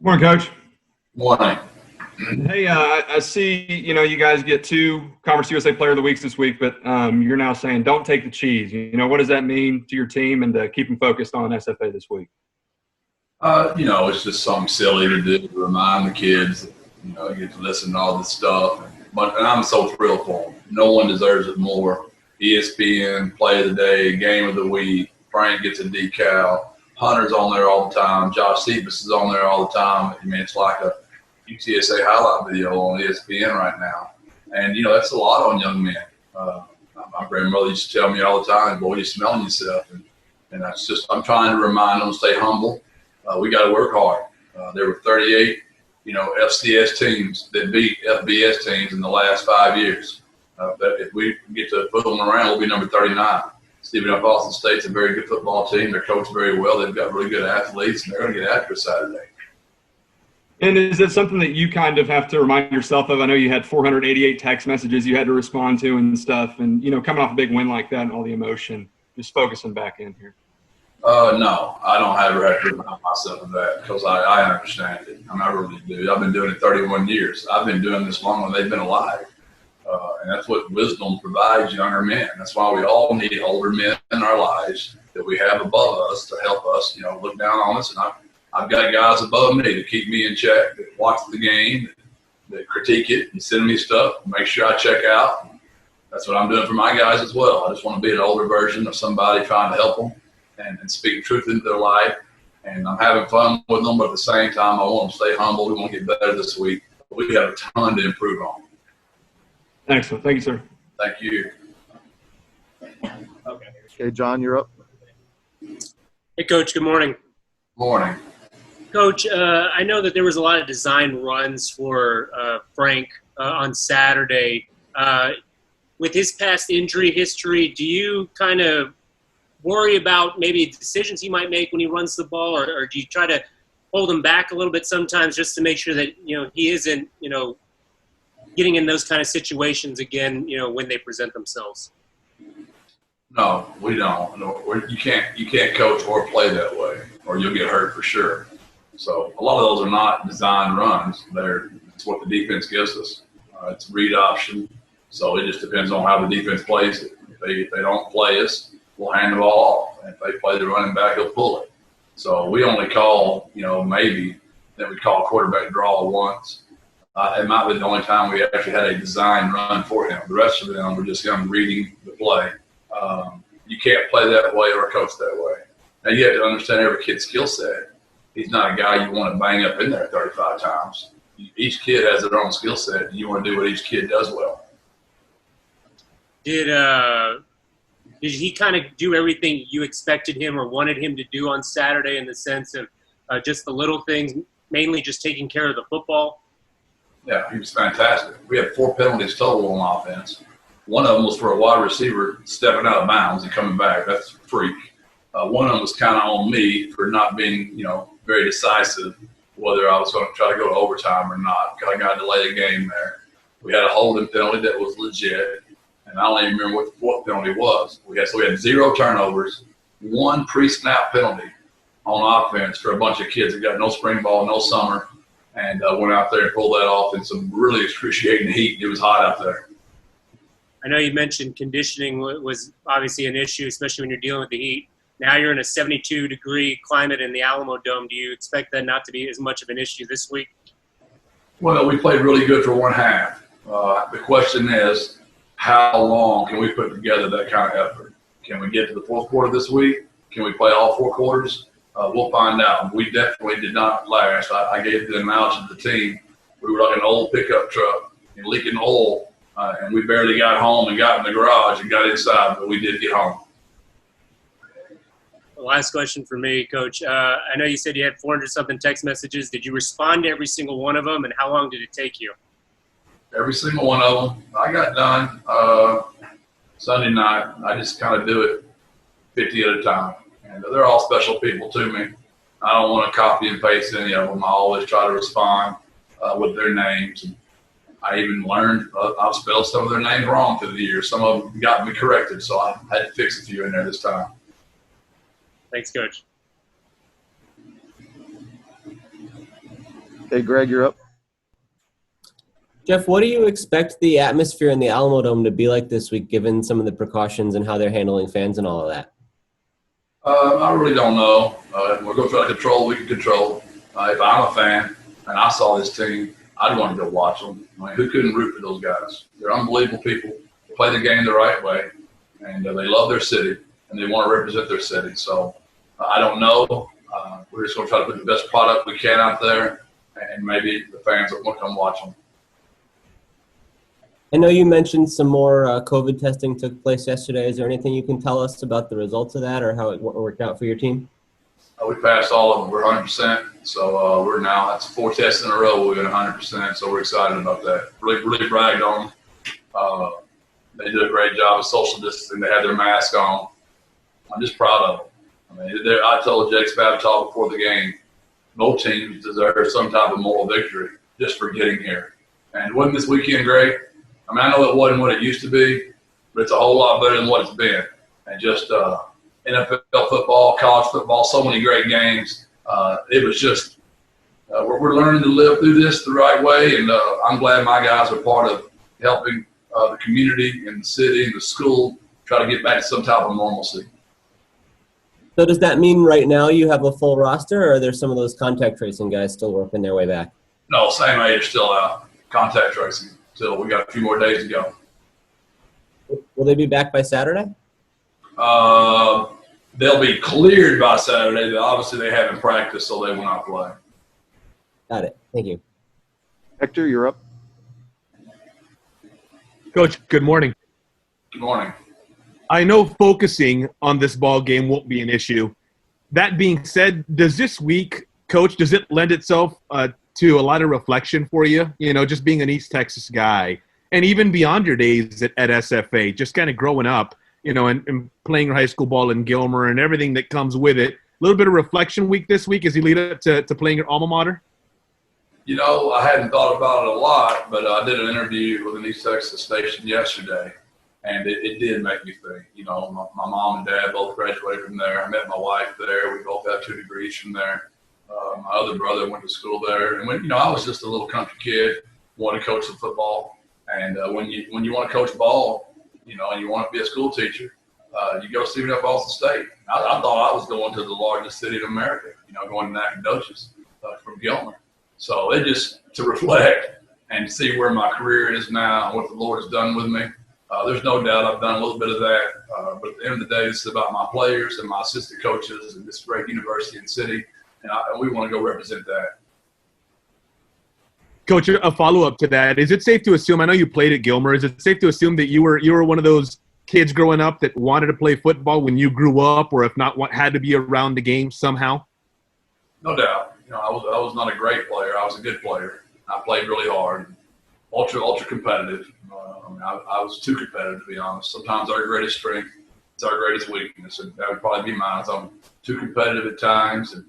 Morning, Coach. Morning. Hey, I see, you guys get 2 Conference USA Player of the Weeks this week, but you're now saying don't take the cheese. What does that mean to your team and to keep them focused on SFA this week? It's just something silly to do to remind the kids that, you get to listen to all this stuff. And I'm so thrilled for them. No one deserves it more. ESPN, Play of the Day, Game of the Week, Frank gets a decal. Hunter's on there all the time. Josh Cephas is on there all the time. I mean, it's like a UTSA highlight video on ESPN right now. And, that's a lot on young men. My grandmother used to tell me all the time, boy, you're smelling yourself. And that's just, I'm trying to remind them to stay humble. We got to work hard. There were 38, FCS teams that beat FBS teams in the last 5 years. If we get to put them around, we'll be number 39. Stephen F. Austin State's a very good football team. They're coached very well. They've got really good athletes, and they're going to get after it Saturday. And is it something that you kind of have to remind yourself of? I know you had 488 text messages you had to respond to and stuff, and, coming off a big win like that and all the emotion, just focusing back in here. No, I don't ever have to remind myself of that because I understand it. I really do. I've been doing it 31 years. I've been doing this longer than they've been alive. And that's what wisdom provides younger men. That's why we all need older men in our lives that we have above us to help us, look down on us. And I've got guys above me to keep me in check, that watch the game, that critique it, and send me stuff, make sure I check out. That's what I'm doing for my guys as well. I just want to be an older version of somebody trying to help them and speak truth into their life. And I'm having fun with them, but at the same time, I want them to stay humble. We want to get better this week. We have a ton to improve on. Excellent. Thank you, sir. Thank you. Okay, John, you're up. Hey, Coach. Good morning. Morning. Coach, I know that there was a lot of design runs for Frank on Saturday. With his past injury history, do you kind of worry about maybe decisions he might make when he runs the ball, or do you try to hold him back a little bit sometimes just to make sure that, he isn't, getting in those kind of situations again, when they present themselves? No, we don't. No, you can't coach or play that way, or you'll get hurt for sure. So a lot of those are not design runs. It's what the defense gives us. It's read option. So it just depends on how the defense plays it. If they don't play us, we'll hand the ball off. And if they play the running back, he'll pull it. So we only call, maybe that we call quarterback draw once. It might be the only time we actually had a design run for him. The rest of them were just him reading the play. You can't play that way or coach that way. Now, you have to understand every kid's skill set. He's not a guy you want to bang up in there 35 times. Each kid has their own skill set, and you want to do what each kid does well. Did he kind of do everything you expected him or wanted him to do on Saturday in the sense of just the little things, mainly just taking care of the football? Yeah, he was fantastic. We had 4 penalties total on offense. One of them was for a wide receiver stepping out of bounds and coming back. That's a freak. One of them was kind of on me for not being, very decisive, whether I was going to try to go to overtime or not. I got to delay the game there. We had a holding penalty that was legit, and I don't even remember what the 4th penalty was. We had 0 turnovers, 1 pre-snap penalty on offense for a bunch of kids that got no spring ball, no summer, and went out there and pulled that off in some really excruciating heat. It was hot out there. I know you mentioned conditioning was obviously an issue, especially when you're dealing with the heat. Now you're in a 72-degree climate in the Alamo Dome. Do you expect that not to be as much of an issue this week? Well, we played really good for one half. The question is, how long can we put together that kind of effort? Can we get to the 4th quarter this week? Can we play all 4 quarters? We'll find out. We definitely did not last. I gave the analogy to the team. We were like an old pickup truck and leaking oil, and we barely got home and got in the garage and got inside, but we did get home. The last question for me, Coach. I know you said you had 400-something text messages. Did you respond to every single one of them, and how long did it take you? Every single one of them. I got done Sunday night. I just kind of do it 50 at a time. And they're all special people to me. I don't want to copy and paste any of them. I always try to respond with their names. And I even learned I've spelled some of their names wrong through the years. Some of them got me corrected, so I had to fix a few in there this time. Thanks, Coach. Okay, Greg, you're up. Jeff, what do you expect the atmosphere in the Alamo Dome to be like this week, given some of the precautions and how they're handling fans and all of that? I really don't know. We're going to try to control what we can control. If I'm a fan and I saw this team, I'd want to go watch them. I mean, who couldn't root for those guys? They're unbelievable people. They play the game the right way, and they love their city, and they want to represent their city. So I don't know. We're just going to try to put the best product we can out there, and maybe the fans will come watch them. I know you mentioned some more COVID testing took place yesterday. Is there anything you can tell us about the results of that or how it worked out for your team? We passed all of them. We're 100%. So we're now, that's 4 tests in a row. We've been 100%. So we're excited about that. Really bragged on them. They did a great job of social distancing. They had their mask on. I'm just proud of them. I mean, I told Jake Spavital before the game, both teams deserve some type of moral victory just for getting here. And wasn't this weekend great? I mean, I know it wasn't what it used to be, but it's a whole lot better than what it's been. And just NFL football, college football, so many great games. It was just we're learning to live through this the right way, and I'm glad my guys are part of helping the community and the city and the school try to get back to some type of normalcy. So does that mean right now you have a full roster, or are there some of those contact tracing guys still working their way back? No, same age still out. Contact tracing. So we got a few more days to go. Will they be back by Saturday? They'll be cleared by Saturday. Obviously, they haven't practiced, so they will not play. Got it. Thank you. Hector, you're up. Coach, good morning. Good morning. I know focusing on this ball game won't be an issue. That being said, does this week, Coach, does it lend itself to a lot of reflection for you? You know, just being an East Texas guy, and even beyond your days at SFA, just kind of growing up, you know, and playing high school ball in Gilmer and everything that comes with it. A little bit of reflection week this week as you lead up to playing your alma mater? You know, I hadn't thought about it a lot, but I did an interview with an East Texas station yesterday, and it did make me think. You know, my mom and dad both graduated from there. I met my wife there. We both have 2 degrees from there. My other brother went to school there. And when, you know, I was just a little country kid, wanted to coach some football. And when you want to coach ball, you know, and you want to be a school teacher, you go see me up Boston State. I thought I was going to the largest city in America, you know, going to Nacogdoches from Gilmer. So it just to reflect and see where my career is now and what the Lord has done with me. There's no doubt I've done a little bit of that. But at the end of the day, this is about my players and my assistant coaches and this great university and city. And we want to go represent that. Coach, a follow-up to that. Is it safe to assume, I know you played at Gilmer, is it safe to assume that you were one of those kids growing up that wanted to play football when you grew up, or if not, had to be around the game somehow? No doubt. You know, I was not a great player. I was a good player. I played really hard, ultra competitive. I was too competitive, to be honest. Sometimes our greatest strength is our greatest weakness, and that would probably be mine. So I'm too competitive at times, and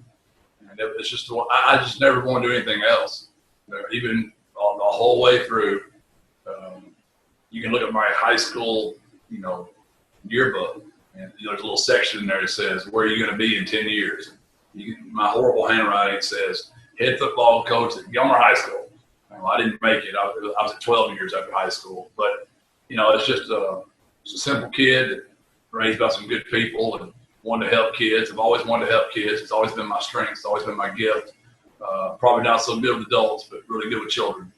it's just I just never want to do anything else. Even the whole way through, you can look at my high school, you know, yearbook, and there's a little section in there that says, "Where are you going to be in 10 years?" My horrible handwriting says, "Head football coach at Gilmer High School." Well, I didn't make it. I was at 12 years after high school. But, you know, it's just a simple kid raised by some good people and wanted to help kids. I've always wanted to help kids. It's always been my strength. It's always been my gift. Probably not so good with adults, but really good with children.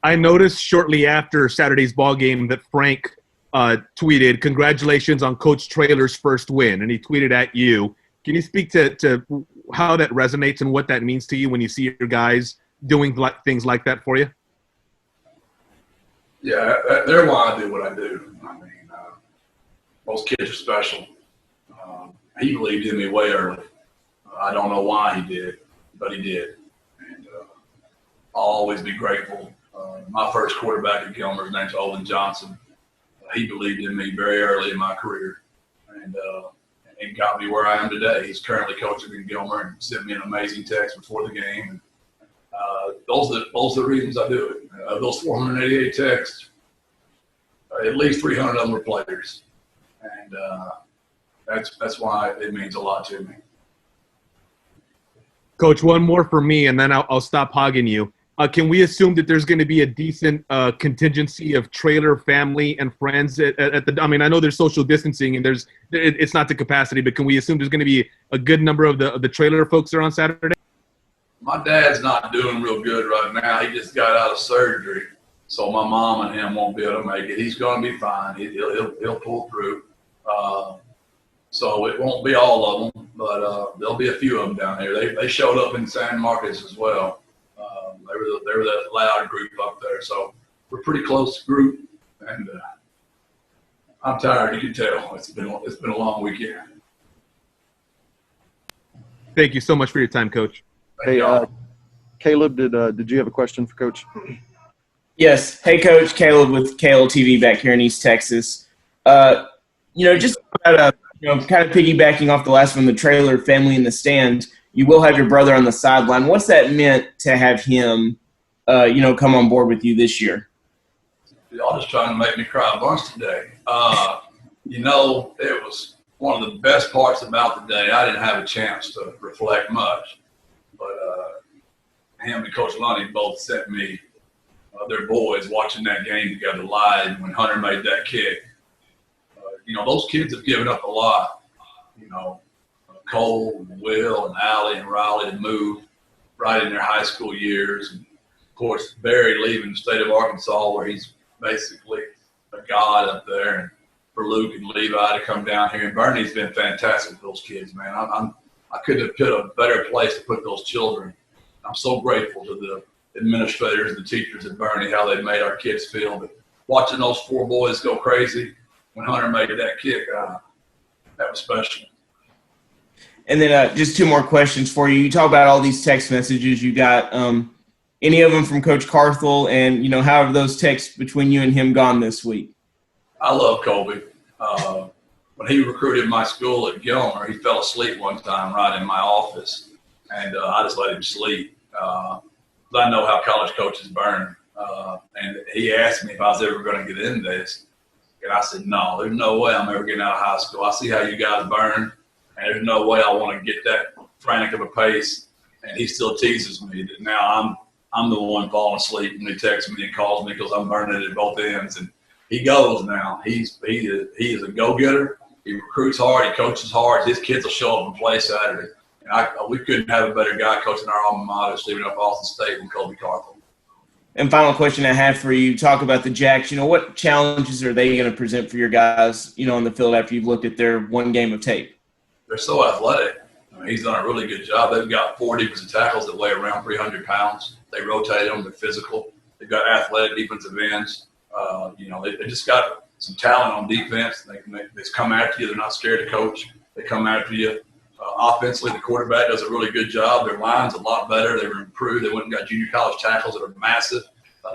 I noticed shortly after Saturday's ball game that Frank tweeted, "Congratulations on Coach Traylor's first win," and he tweeted at you. Can you speak to how that resonates and what that means to you when you see your guys doing things like that for you? Yeah, they're why I do what I do. I mean, most kids are special. He believed in me way early. I don't know why he did, but he did. And I'll always be grateful. My first quarterback at Gilmer, his name's Olin Johnson. He believed in me very early in my career and got me where I am today. He's currently coaching in Gilmer and sent me an amazing text before the game. And, those are the reasons I do it. Those 488 texts, at least 300 of them were players. And that's why it means a lot to me. Coach, one more for me, and then I'll stop hogging you. Can we assume that there's going to be a decent contingency of Traylor family and friends at the? I mean, I know there's social distancing and it's not to capacity, but can we assume there's going to be a good number of the Traylor folks there on Saturday? My dad's not doing real good right now. He just got out of surgery, so my mom and him won't be able to make it. He's going to be fine. He'll pull through. So it won't be all of them, but there'll be a few of them down here. They showed up in San Marcos as well. They were that loud group up there, so we're a pretty close group. And I'm tired. You can tell it's been a long weekend. Thank you so much for your time, Coach. Hey, Caleb, did you have a question for Coach? Yes. Hey, Coach. Caleb with KLTV back here in East Texas. Just about kind of piggybacking off the last one, the Traylor family in the stand. You will have your brother on the sideline. What's that meant to have him, come on board with you this year? Y'all just trying to make me cry a bunch today. It was one of the best parts about the day. I didn't have a chance to reflect much, but him and Coach Lunny both sent me their boys watching that game together live when Hunter made that kick. Those kids have given up a lot. Cole, and Will, and Allie, and Riley to move right in their high school years. And of course, Barry leaving the state of Arkansas, where he's basically a god up there, and for Luke and Levi to come down here. And Bernie's been fantastic with those kids, man. I couldn't have put a better place to put those children. I'm so grateful to the administrators and the teachers at Bernie, how they made our kids feel. But watching those four boys go crazy when Hunter made that kick, that was special. And then just two more questions for you. You talk about all these text messages you got. Any of them from Coach Carthel, and how have those texts between you and him gone this week? I love Colby. When he recruited my school at Gilmer, he fell asleep one time right in my office, and I just let him sleep. I know how college coaches burn, and he asked me if I was ever going to get in this, and I said, no, there's no way I'm ever getting out of high school. I see how you guys burn. And there's no way I want to get that frantic of a pace. And he still teases me that now I'm the one falling asleep when he texts me and calls me because I'm burning at both ends. And he goes now. He is a go-getter. He recruits hard. He coaches hard. His kids will show up and play Saturday. And we couldn't have a better guy coaching our alma mater, Stephen F. Austin State, than Colby Carthel. And final question I have for you, talk about the Jacks. What challenges are they going to present for your guys, on the field after you've looked at their one game of tape? They're so athletic. He's done a really good job. They've got 4 defensive tackles that weigh around 300 pounds. They rotate them. They're physical. They've got athletic defensive ends. They just got some talent on defense. They come after you. They're not scared to coach. They come after you. Offensively, the quarterback does a really good job. Their line's a lot better. They've improved. They went and got junior college tackles that are massive.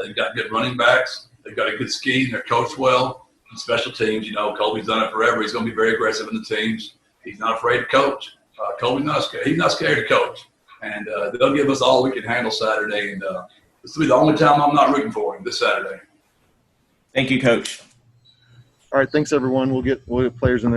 They've got good running backs. They've got a good scheme. They're coached well. And special teams, Colby's done it forever. He's going to be very aggressive in the teams. He's not afraid to coach. Colby's not scared. He's not scared to coach. And they'll give us all we can handle Saturday. And this will be the only time I'm not rooting for him this Saturday. Thank you, Coach. All right, thanks, everyone. We'll get players in there.